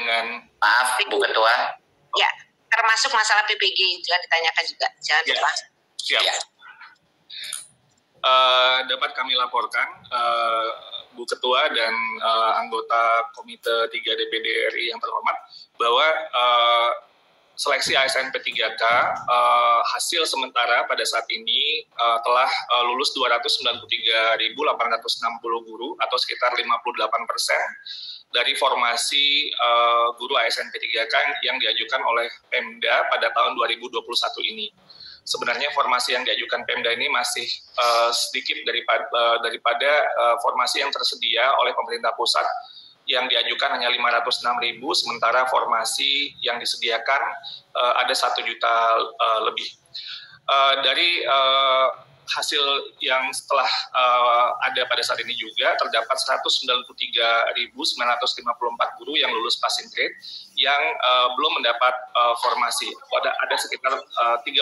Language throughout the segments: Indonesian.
dengan... Maaf, Bu Ketua. Ya, termasuk masalah PPG itu yang ditanyakan juga. Jangan lupa. Siap. Ya. Dapat kami laporkan, Bu Ketua dan anggota Komite 3 DPD RI yang terhormat, bahwa seleksi ASN P3K hasil sementara pada saat ini telah lulus 293.860 guru atau sekitar 58% dari formasi guru ASN P3K yang diajukan oleh Pemda pada tahun 2021 ini. Sebenarnya formasi yang diajukan Pemda ini masih sedikit daripada formasi yang tersedia oleh pemerintah pusat, yang diajukan hanya 506.000, sementara formasi yang disediakan ada 1 juta lebih. Dari hasil yang setelah ada pada saat ini juga terdapat 193.954 guru yang lulus passing grade yang belum mendapat formasi. Ada sekitar 38%.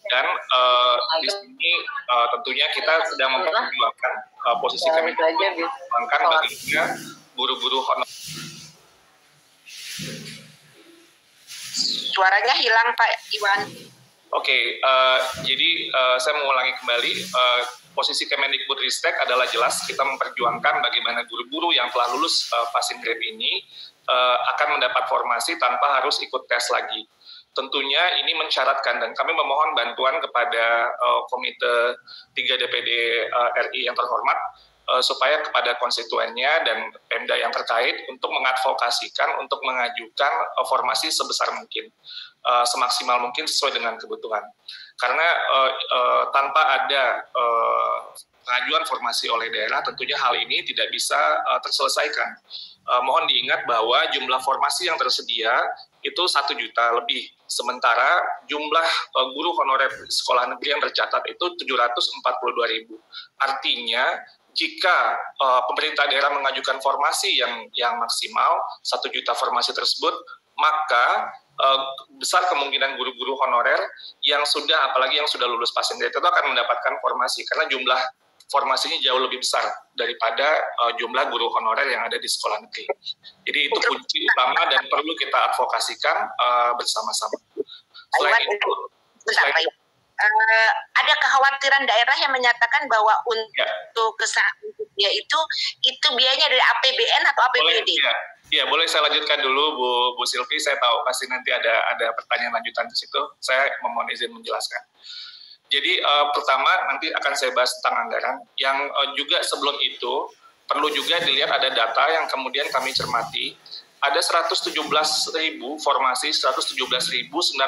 Dan di sini tentunya kita sedang memperjuangkan posisi kami memperjuangkan baginya guru-guru honor. Suaranya hilang, Pak Iwan. Oke, jadi saya mengulangi kembali, posisi Kemendikbudristek adalah jelas kita memperjuangkan bagaimana guru-guru yang telah lulus passing grade ini akan mendapat formasi tanpa harus ikut tes lagi. Tentunya ini mensyaratkan, dan kami memohon bantuan kepada Komite 3 DPD RI yang terhormat, supaya kepada konstituennya dan Pemda yang terkait untuk mengadvokasikan, untuk mengajukan formasi sebesar mungkin, semaksimal mungkin sesuai dengan kebutuhan. Karena tanpa ada pengajuan formasi oleh daerah, tentunya hal ini tidak bisa terselesaikan. Mohon diingat bahwa jumlah formasi yang tersedia itu 1 juta lebih, sementara jumlah guru honorer sekolah negeri yang tercatat itu 742.000. Artinya jika pemerintah daerah mengajukan formasi yang maksimal 1 juta formasi tersebut, maka besar kemungkinan guru-guru honorer yang sudah, apalagi yang sudah lulus passing grade itu akan mendapatkan formasi, karena jumlah formasinya jauh lebih besar daripada jumlah guru honorer yang ada di sekolah negeri. Jadi itu kunci utama dan perlu kita advokasikan bersama-sama. Selain itu, ada kekhawatiran daerah yang menyatakan bahwa untuk kesampingnya itu biayanya dari APBN atau APBD? Iya, boleh saya lanjutkan dulu Bu Silvi. Saya tahu pasti nanti ada pertanyaan lanjutan di situ. Saya memohon izin menjelaskan. Jadi pertama nanti akan saya bahas tentang anggaran. Yang juga sebelum itu perlu juga dilihat ada data yang kemudian kami cermati. Ada 117.000 formasi, 117.939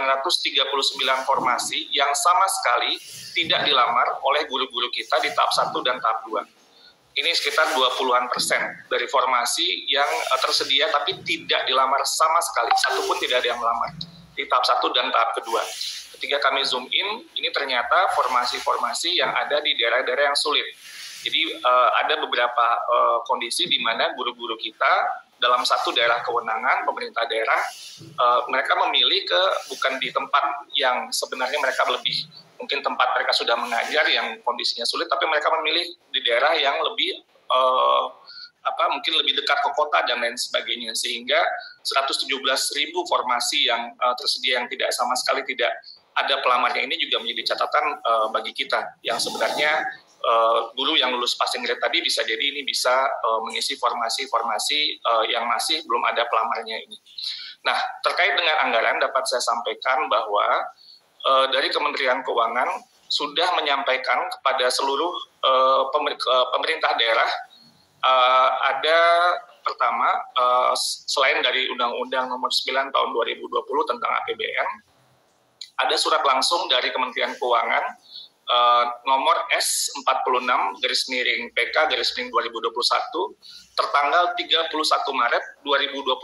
formasi yang sama sekali tidak dilamar oleh guru-guru kita di tahap 1 dan tahap 2. Ini sekitar 20% dari formasi yang tersedia tapi tidak dilamar sama sekali. Satu pun tidak ada yang melamar di tahap 1 dan tahap kedua. Ketika kami zoom in, ini ternyata formasi-formasi yang ada di daerah-daerah yang sulit. Jadi ada beberapa kondisi di mana guru-guru kita dalam satu daerah kewenangan pemerintah daerah, mereka memilih bukan di tempat yang sebenarnya mereka lebih, mungkin tempat mereka sudah mengajar yang kondisinya sulit, tapi mereka memilih di daerah yang lebih mungkin lebih dekat ke kota dan lain sebagainya, sehingga 117.000 formasi yang tersedia yang tidak sama sekali tidak ada pelamarnya ini juga menjadi catatan bagi kita yang sebenarnya guru yang lulus passing grade tadi bisa jadi ini bisa mengisi formasi-formasi yang masih belum ada pelamarnya ini. Nah, terkait dengan anggaran dapat saya sampaikan bahwa dari Kementerian Keuangan sudah menyampaikan kepada seluruh pemerintah daerah ada pertama selain dari Undang-Undang Nomor 9 Tahun 2020 tentang APBN, ada surat langsung dari Kementerian Keuangan nomor S46/PK/2021 tertanggal 31 Maret 2021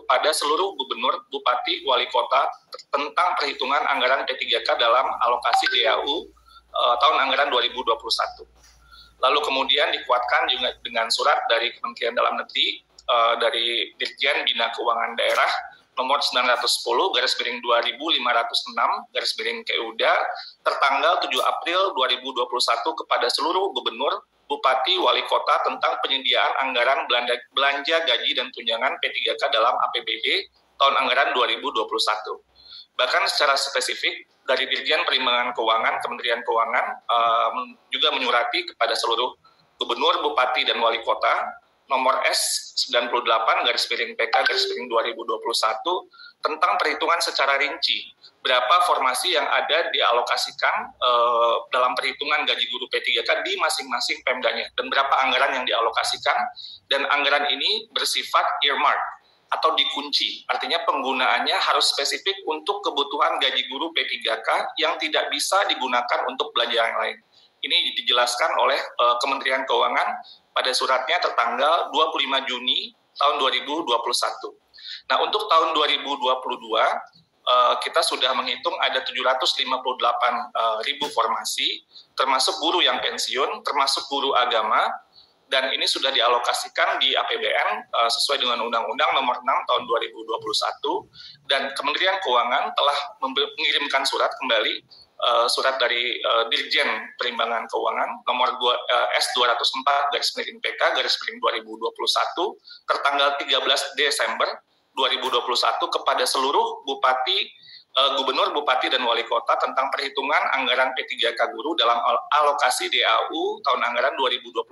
kepada seluruh gubernur, bupati, wali kota tentang perhitungan anggaran P3K dalam alokasi DAU tahun anggaran 2021. Lalu kemudian dikuatkan juga dengan surat dari Kementerian Dalam Negeri dari Dirjen Bina Keuangan Daerah nomor 910/2506/KUDA tertanggal 7 April 2021 kepada seluruh gubernur, Bupati, Wali Kota tentang penyediaan anggaran belanja gaji dan tunjangan P3K dalam APBD tahun anggaran 2021. Bahkan secara spesifik, dari Dirjen Perimbangan Keuangan, Kementerian Keuangan juga menyurati kepada seluruh Gubernur, Bupati, dan Wali Kota nomor S98/PK/2021 tentang perhitungan secara rinci berapa formasi yang ada dialokasikan dalam perhitungan gaji guru P3K di masing-masing Pemdanya dan berapa anggaran yang dialokasikan, dan anggaran ini bersifat earmark atau dikunci, artinya penggunaannya harus spesifik untuk kebutuhan gaji guru P3K yang tidak bisa digunakan untuk belanja yang lain. Ini dijelaskan oleh Kementerian Keuangan pada suratnya tertanggal 25 Juni tahun 2021. Nah, untuk tahun 2022, kita sudah menghitung ada 758.000 formasi, termasuk guru yang pensiun, termasuk guru agama, dan ini sudah dialokasikan di APBN sesuai dengan Undang-Undang Nomor 6 Tahun 2021, dan Kementerian Keuangan telah mengirimkan surat kembali, surat dari Dirjen Perimbangan Keuangan nomor S204/PK/2021 tertanggal 13 Desember 2021 kepada seluruh bupati, gubernur, bupati, dan wali kota tentang perhitungan anggaran P3K guru dalam alokasi DAU tahun anggaran 2022.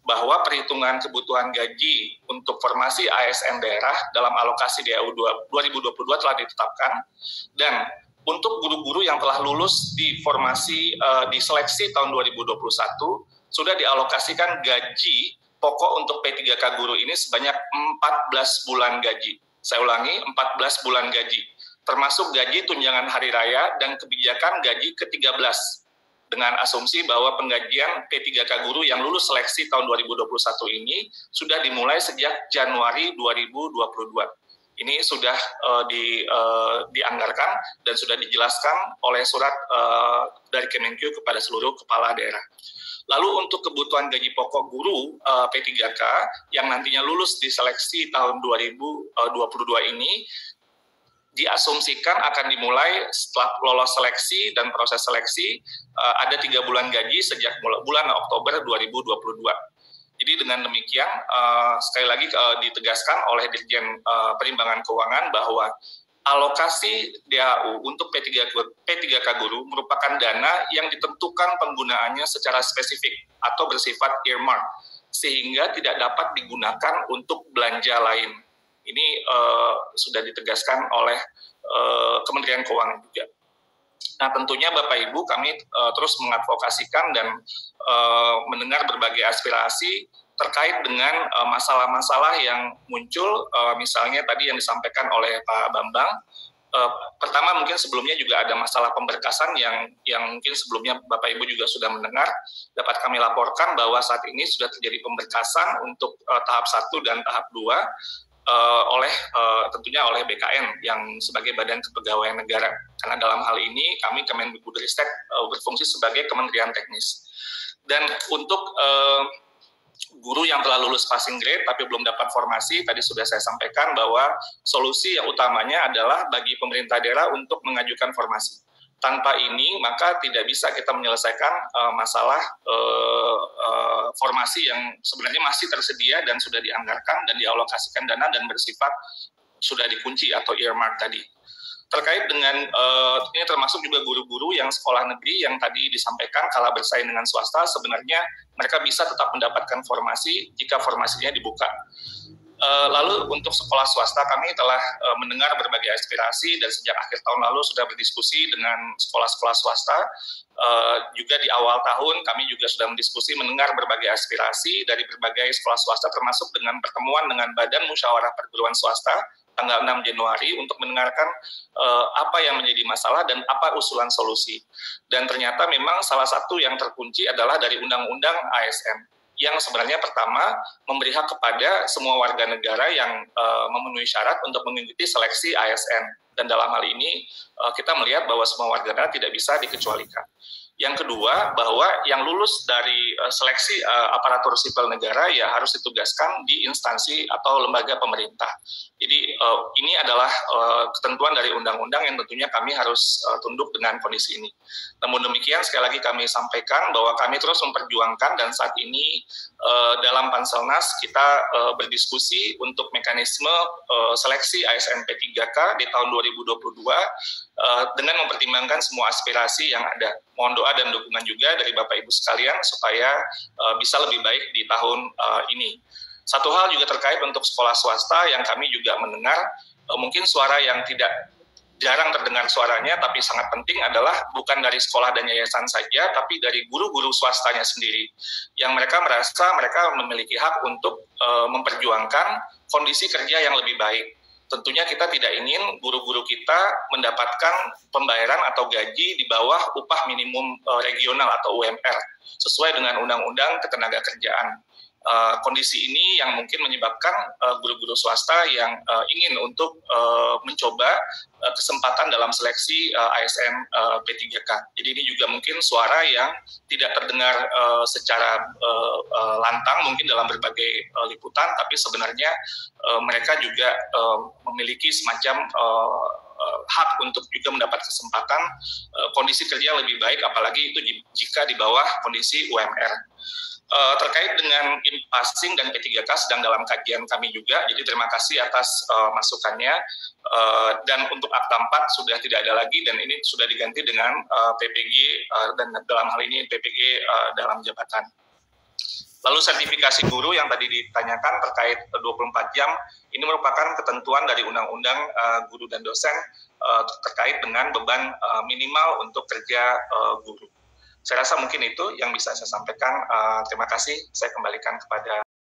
Bahwa perhitungan kebutuhan gaji untuk formasi ASN daerah dalam alokasi DAU 2022 telah ditetapkan, dan untuk guru-guru yang telah lulus di formasi di seleksi tahun 2021 sudah dialokasikan gaji pokok untuk P3K guru ini sebanyak 14 bulan gaji. Saya ulangi, 14 bulan gaji, termasuk gaji tunjangan hari raya dan kebijakan gaji ke-13, dengan asumsi bahwa penggajian P3K guru yang lulus seleksi tahun 2021 ini sudah dimulai sejak Januari 2022. Ini sudah dianggarkan dan sudah dijelaskan oleh surat dari Kemenkeu kepada seluruh kepala daerah. Lalu untuk kebutuhan gaji pokok guru P3K yang nantinya lulus di seleksi tahun 2022 ini diasumsikan akan dimulai setelah lolos seleksi dan proses seleksi ada 3 bulan gaji sejak bulan Oktober 2022. Jadi dengan demikian sekali lagi ditegaskan oleh Dirjen Perimbangan Keuangan bahwa alokasi DAU untuk P3K guru merupakan dana yang ditentukan penggunaannya secara spesifik atau bersifat earmark, sehingga tidak dapat digunakan untuk belanja lain. Ini sudah ditegaskan oleh Kementerian Keuangan juga. Nah, tentunya Bapak Ibu, kami terus mengadvokasikan dan mendengar berbagai aspirasi terkait dengan masalah-masalah yang muncul, misalnya tadi yang disampaikan oleh Pak Bambang. Pertama, mungkin sebelumnya juga ada masalah pemberkasan yang mungkin sebelumnya Bapak Ibu juga sudah mendengar. Dapat kami laporkan bahwa saat ini sudah terjadi pemberkasan untuk tahap 1 dan tahap 2 tentunya oleh BKN yang sebagai Badan Kepegawaian Negara. Karena dalam hal ini kami Kemendikbudristek berfungsi sebagai kementerian teknis. Dan untuk guru yang telah lulus passing grade tapi belum dapat formasi, tadi sudah saya sampaikan bahwa solusi yang utamanya adalah bagi pemerintah daerah untuk mengajukan formasi. Tanpa ini, maka tidak bisa kita menyelesaikan masalah formasi yang sebenarnya masih tersedia dan sudah dianggarkan dan dialokasikan dana dan bersifat sudah dikunci atau earmark tadi. Terkait dengan ini termasuk juga guru-guru yang sekolah negeri yang tadi disampaikan kalah bersaing dengan swasta, sebenarnya mereka bisa tetap mendapatkan formasi jika formasinya dibuka. Lalu untuk sekolah swasta kami telah mendengar berbagai aspirasi dan sejak akhir tahun lalu sudah berdiskusi dengan sekolah-sekolah swasta. Juga di awal tahun kami juga sudah mendiskusi mendengar berbagai aspirasi dari berbagai sekolah swasta, termasuk dengan pertemuan dengan Badan Musyawarah Perguruan Swasta tanggal 6 Januari untuk mendengarkan apa yang menjadi masalah dan apa usulan solusi. Dan ternyata memang salah satu yang terkunci adalah dari Undang-Undang ASN, yang sebenarnya pertama memberi hak kepada semua warga negara yang memenuhi syarat untuk mengikuti seleksi ASN. Dan dalam hal ini kita melihat bahwa semua warga negara tidak bisa dikecualikan. Yang kedua, bahwa yang lulus dari seleksi aparatur sipil negara ya harus ditugaskan di instansi atau lembaga pemerintah. Jadi ini adalah ketentuan dari undang-undang yang tentunya kami harus tunduk dengan kondisi ini. Namun demikian, sekali lagi kami sampaikan bahwa kami terus memperjuangkan, dan saat ini dalam Panselnas kita berdiskusi untuk mekanisme seleksi ASN P3K di tahun 2022 dengan mempertimbangkan semua aspirasi yang ada. Mohon doa dan dukungan juga dari Bapak Ibu sekalian supaya bisa lebih baik di tahun ini. Satu hal juga terkait untuk sekolah swasta yang kami juga mendengar, mungkin suara yang jarang terdengar suaranya, tapi sangat penting adalah bukan dari sekolah dan yayasan saja, tapi dari guru-guru swastanya sendiri, yang mereka merasa mereka memiliki hak untuk memperjuangkan kondisi kerja yang lebih baik. Tentunya kita tidak ingin guru-guru kita mendapatkan pembayaran atau gaji di bawah upah minimum regional atau UMR, sesuai dengan Undang-Undang Ketenagakerjaan. Kondisi ini yang mungkin menyebabkan guru-guru swasta yang ingin untuk mencoba kesempatan dalam seleksi ASN P3K. Jadi ini juga mungkin suara yang tidak terdengar secara lantang mungkin dalam berbagai liputan, tapi sebenarnya mereka juga memiliki semacam hak untuk juga mendapat kesempatan kondisi kerja yang lebih baik, apalagi itu jika di bawah kondisi UMR. Terkait dengan impasing dan P3K sedang dalam kajian kami juga, jadi terima kasih atas masukannya, dan untuk Akta 4 sudah tidak ada lagi, dan ini sudah diganti dengan PPG, dan dalam hal ini PPG dalam jabatan. Lalu sertifikasi guru yang tadi ditanyakan terkait 24 jam, ini merupakan ketentuan dari Undang-Undang Guru dan Dosen terkait dengan beban minimal untuk kerja guru. Saya rasa mungkin itu yang bisa saya sampaikan. Terima kasih. Saya kembalikan kepada